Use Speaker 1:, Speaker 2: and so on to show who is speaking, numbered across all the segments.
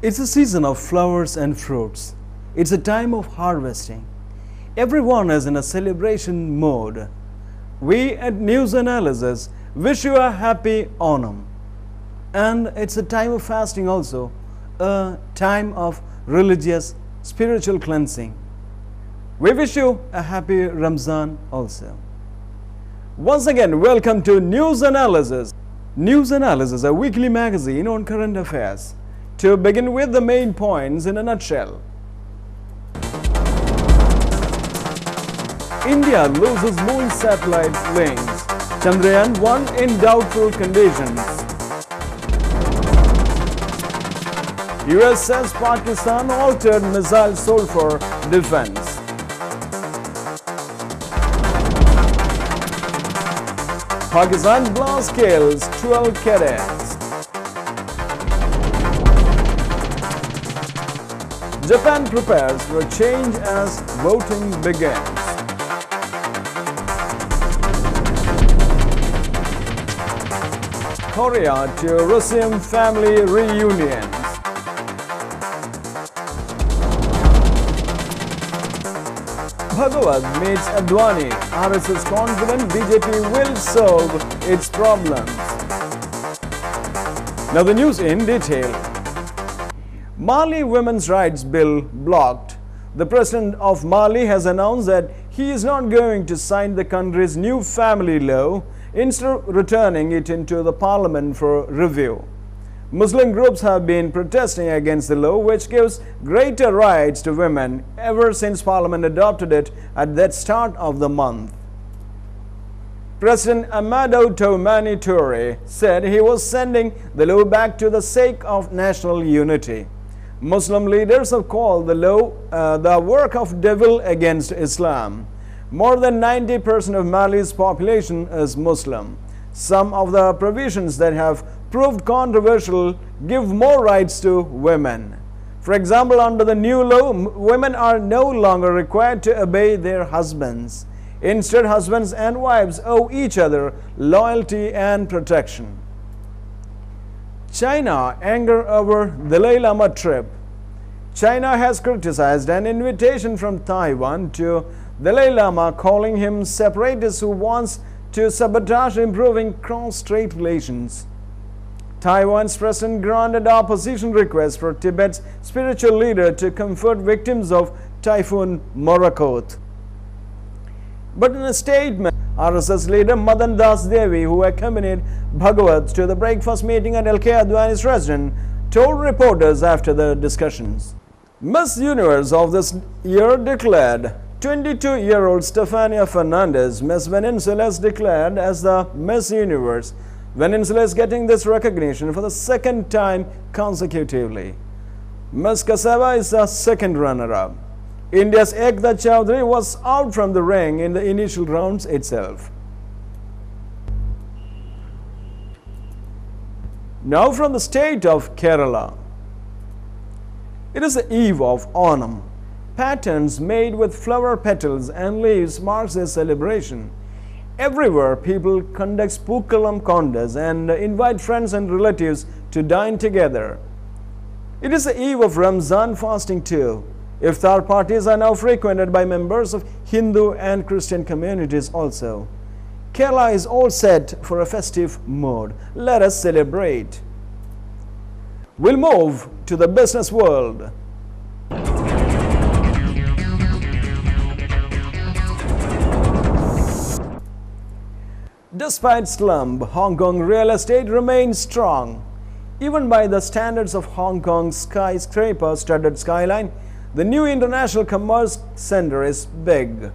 Speaker 1: It's a season of flowers and fruits. It's a time of harvesting. Everyone is in a celebration mode. We at News Analysis wish you a happy Onam. And it's a time of fasting also, a time of religious, spiritual cleansing. We wish you a happy Ramzan also. Once again, welcome to News Analysis. News Analysis, a weekly magazine on current affairs. To begin with the main points in a nutshell. India loses moon satellite links. Chandrayaan-1 in doubtful conditions. US says Pakistan altered missile sold for defense. Pakistan blast kills 12 cadets. Japan prepares for change as voting begins. Korea to resume family reunions. Bhagawat meets Advani. RSS confident BJP will solve its problems. Now the news in detail. Mali Women's Rights Bill blocked. The President of Mali has announced that he is not going to sign the country's new family law, instead returning it into the parliament for review. Muslim groups have been protesting against the law, which gives greater rights to women ever since parliament adopted it at the start of the month. President Amadou Toumani Touré said he was sending the law back to the sake of national unity. Muslim leaders have called the law the work of devil against Islam. More than 90% of Mali's population is Muslim. Some of the provisions that have proved controversial give more rights to women. For example, under the new law, women are no longer required to obey their husbands. Instead, husbands and wives owe each other loyalty and protection. China anger over Dalai Lama trip. China has criticized an invitation from Taiwan to Dalai Lama, calling him separatist who wants to sabotage improving cross-strait relations. Taiwan's president granted opposition request for Tibet's spiritual leader to comfort victims of Typhoon Morakot. But in a statement, RSS leader Madan Das Devi, who accompanied Bhagawat to the breakfast meeting at LK Advani's residence, told reporters after the discussions. Miss Universe of this year declared. 22-year-old Stefania Fernandez, Miss Venezuela, is declared as the Miss Universe. Venezuela is getting this recognition for the second time consecutively. Miss Kasava is the second runner-up. India's Ekta Chowdhury was out from the ring in the initial rounds itself. Now from the state of Kerala. It is the eve of Onam. Patterns made with flower petals and leaves marks this celebration. Everywhere people conduct Pookalam contests and invite friends and relatives to dine together. It is the eve of Ramzan fasting too. Iftar parties are now frequented by members of Hindu and Christian communities also. Kerala is all set for a festive mood. Let us celebrate. We'll move to the business world. Despite slump, Hong Kong real estate remains strong. Even by the standards of Hong Kong's skyscraper-studded skyline, the new International Commerce Center is big.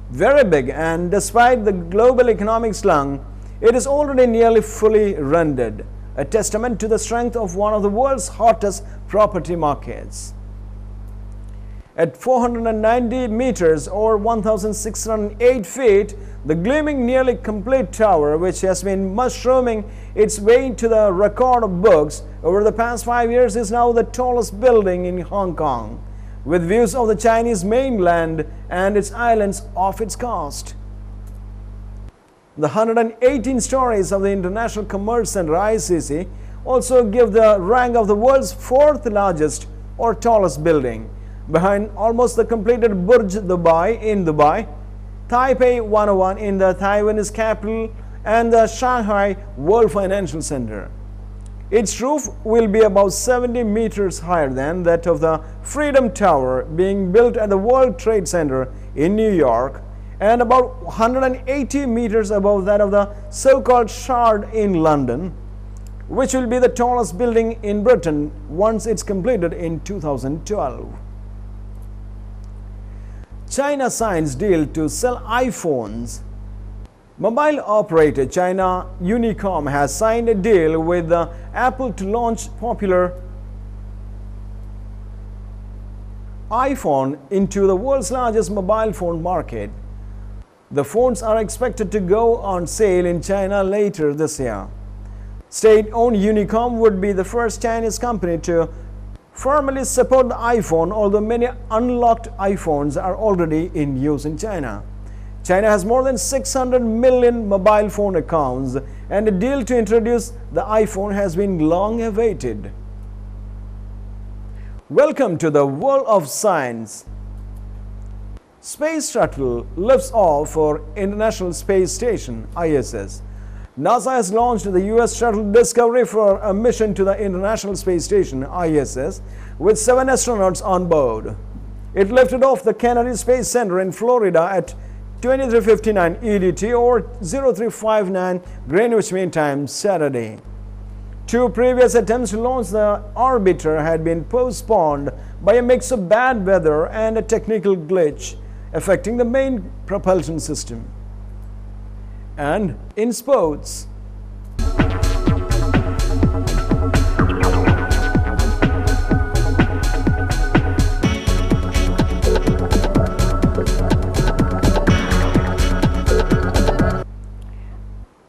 Speaker 1: Very big, and despite the global economic slump, it is already nearly fully rented, a testament to the strength of one of the world's hottest property markets. At 490 meters or 1,608 feet, the gleaming nearly complete tower, which has been mushrooming its way to the record of books over the past 5 years, is now the tallest building in Hong Kong, with views of the Chinese mainland and its islands off its coast. The 118 stories of the International Commerce Center ICC also give the rank of the world's fourth largest or tallest building, behind almost the completed Burj Dubai in Dubai, Taipei 101 in the Taiwanese capital, and the Shanghai World Financial Center. Its roof will be about 70 meters higher than that of the Freedom Tower being built at the World Trade Center in New York, and about 180 meters above that of the so-called Shard in London, which will be the tallest building in Britain once it's completed in 2012. China signs deal to sell iPhones. Mobile operator China Unicom has signed a deal with Apple to launch popular iPhone into the world's largest mobile phone market. The phones are expected to go on sale in China later this year. State-owned Unicom would be the first Chinese company to formally support the iPhone, although many unlocked iPhones are already in use in China. China has more than 600 million mobile phone accounts, and a deal to introduce the iPhone has been long awaited. Welcome to the world of science. Space Shuttle lifts off for International Space Station (ISS). NASA has launched the US Shuttle Discovery for a mission to the International Space Station (ISS) with 7 astronauts on board. It lifted off the Kennedy Space Center in Florida at 23:59 EDT or 0359 Greenwich Mean Time Saturday. 2 previous attempts to launch the orbiter had been postponed by a mix of bad weather and a technical glitch affecting the main propulsion system. And in sports,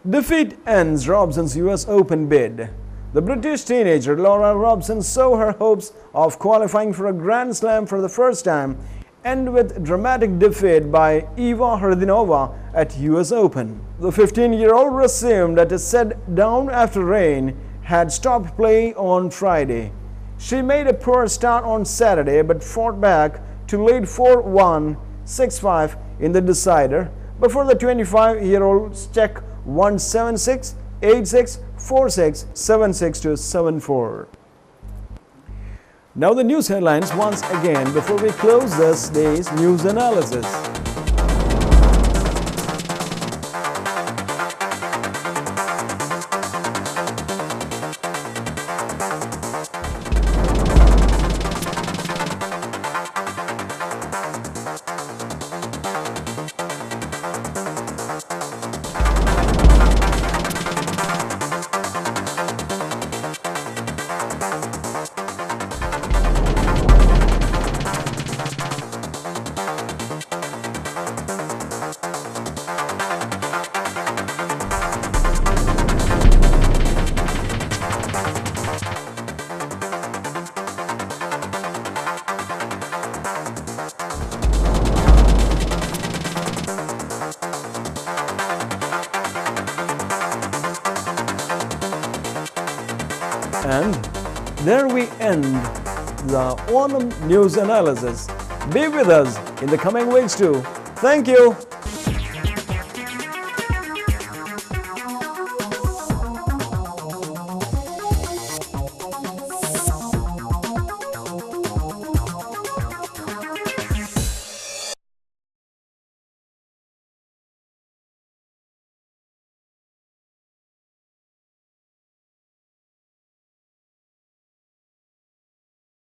Speaker 1: defeat ends Robson's US Open bid. The British teenager Laura Robson saw her hopes of qualifying for a Grand Slam for the first time end with dramatic defeat by Eva Hrdinova at US Open. The 15-year-old resumed at a set down after rain had stopped play on Friday. She made a poor start on Saturday but fought back to lead 4-1, 6-5 in the decider before the 25-year-old's check 1-7-6, 8-6, 4-6, 7-6 to 7-4. Now the news headlines once again before we close this day's news analysis. And there we end the Onam news analysis. Be with us in the coming weeks too. Thank you.